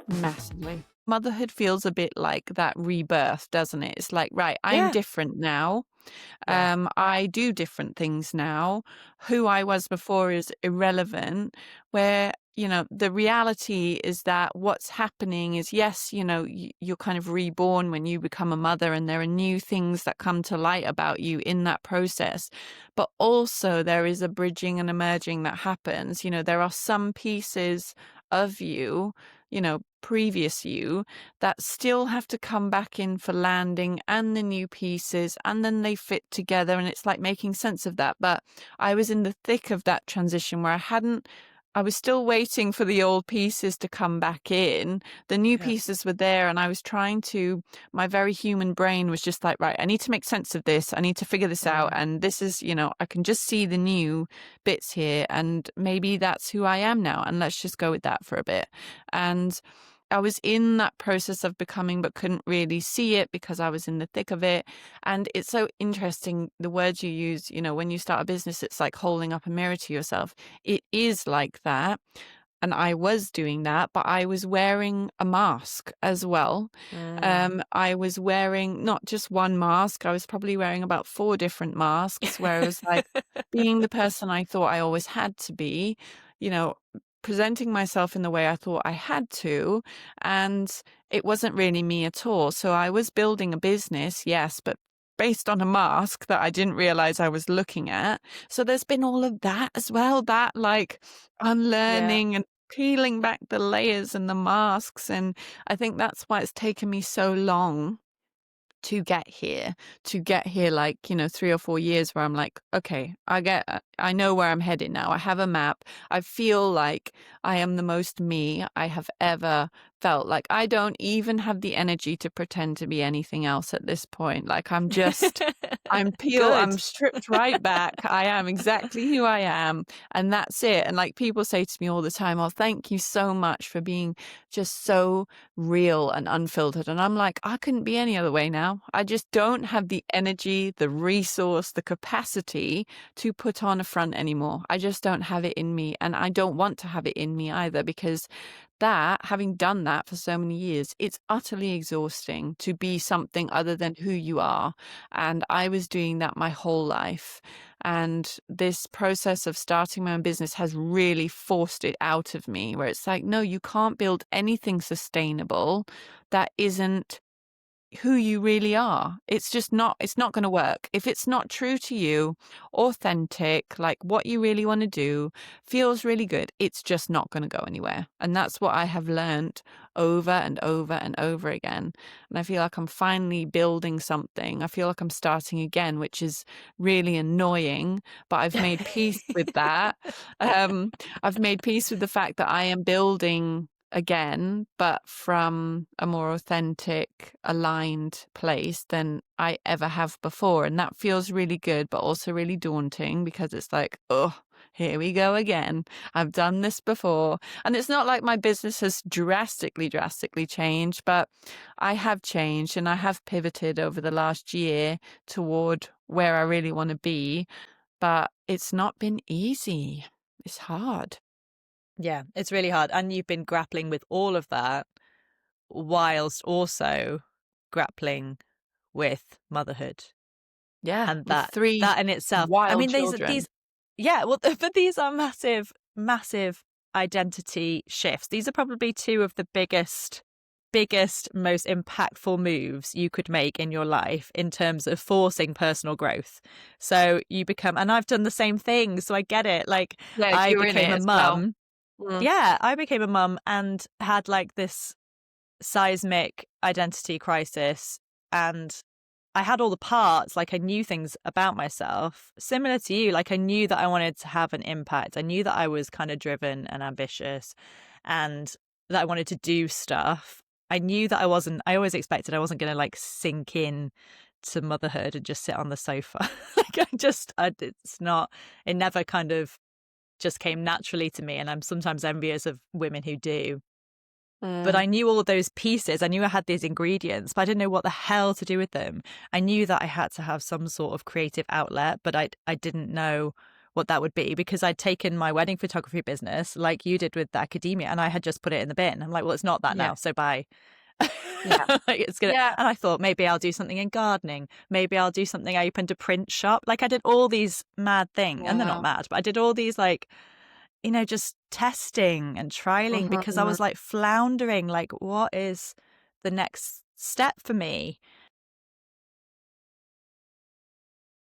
Massively. Motherhood feels a bit like that rebirth, doesn't it? It's like, right, I'm Yeah. different now. Yeah. I do different things now. Who I was before is irrelevant. Where, the reality is that what's happening is, yes, you're kind of reborn when you become a mother, and there are new things that come to light about you in that process. But also there is a bridging and emerging that happens. There are some pieces of you, previous you, that still have to come back in for landing, and the new pieces, and then they fit together, and it's like making sense of that. But I was in the thick of that transition where I was still waiting for the old pieces to come back in. The new Yeah. pieces were there, and I was my very human brain was just like, right, I need to make sense of this. I need to figure this out. Mm. And this is, I can just see the new bits here, and maybe that's who I am now. And let's just go with that for a bit. And I was in that process of becoming, but couldn't really see it because I was in the thick of it. And it's so interesting, the words you use, when you start a business, it's like holding up a mirror to yourself. It is like that. And I was doing that, but I was wearing a mask as well. Mm. I was wearing not just one mask, I was probably wearing about 4 different masks, where I was like being the person I thought I always had to be, you know, presenting myself in the way I thought I had to, and it wasn't really me at all. So I was building a business, yes, but based on a mask that I didn't realize I was looking at. So there's been all of that as well, that like Yeah. unlearning and peeling back the layers and the masks. And I think that's why it's taken me so long to get here, like, 3 or 4 years, where I'm like, okay, I know where I'm headed now. I have a map. I feel like I am the most me I have ever felt. Like, I don't even have the energy to pretend to be anything else at this point. Like, I'm Good. stripped right back. I am exactly who I am, and that's it. And like, people say to me all the time, oh, thank you so much for being just so real and unfiltered. And I'm like, I couldn't be any other way now. I just don't have the energy, the resource, the capacity to put on a front anymore. I just don't have it in me. And I don't want to have it in me either, because having done that for so many years, it's utterly exhausting to be something other than who you are. And I was doing that my whole life. And this process of starting my own business has really forced it out of me, where it's like, no, you can't build anything sustainable that isn't who you really are. It's not going to work. If it's not true to you, authentic, like what you really want to do, feels really good, it's just not going to go anywhere. And that's what I have learned over and over and over again. And I feel like I'm finally building something. I feel like I'm starting again, which is really annoying, but I've made peace with that. I've made peace with the fact that I am building again, but from a more authentic, aligned place than I ever have before. And that feels really good, but also really daunting, because it's like, oh, here we go again. I've done this before. And it's not like my business has drastically changed, but I have changed, and I have pivoted over the last year toward where I really want to be. But it's not been easy. It's hard. Yeah, it's really hard. And you've been grappling with all of that whilst also grappling with motherhood. Yeah, And with that 3 that in itself. I wild mean, children. yeah, well, but these are massive, massive identity shifts. These are probably two of the biggest, most impactful moves you could make in your life in terms of forcing personal growth. So you become, and I've done the same thing, so I get it. Like, Yeah, I you're in became it a as well. mum. Mm. Yeah, I became a mum and had like this seismic identity crisis, and I had all the parts. Like, I knew things about myself similar to you. Like, I knew that I wanted to have an impact. I knew that I was kind of driven and ambitious, and that I wanted to do stuff. I knew that I always expected I wasn't going to like sink in to motherhood and just sit on the sofa. Like, it's not, it never kind of just came naturally to me. And I'm sometimes envious of women who do. But I knew all those pieces. I knew I had these ingredients, but I didn't know what the hell to do with them. I knew that I had to have some sort of creative outlet, but I didn't know what that would be, because I'd taken my wedding photography business like you did with the academia, and I had just put it in the bin. I'm like, well, it's not that Yeah. now, so bye. Yeah. Like, it's gonna. Yeah. And I thought maybe I'll do something in gardening. Maybe I'll do something. I opened a print shop. Like, I did all these mad things, and they're not Wow. mad, but I did all these, like, just testing and trialing, because I Mhm. was like floundering, like, what is the next step for me?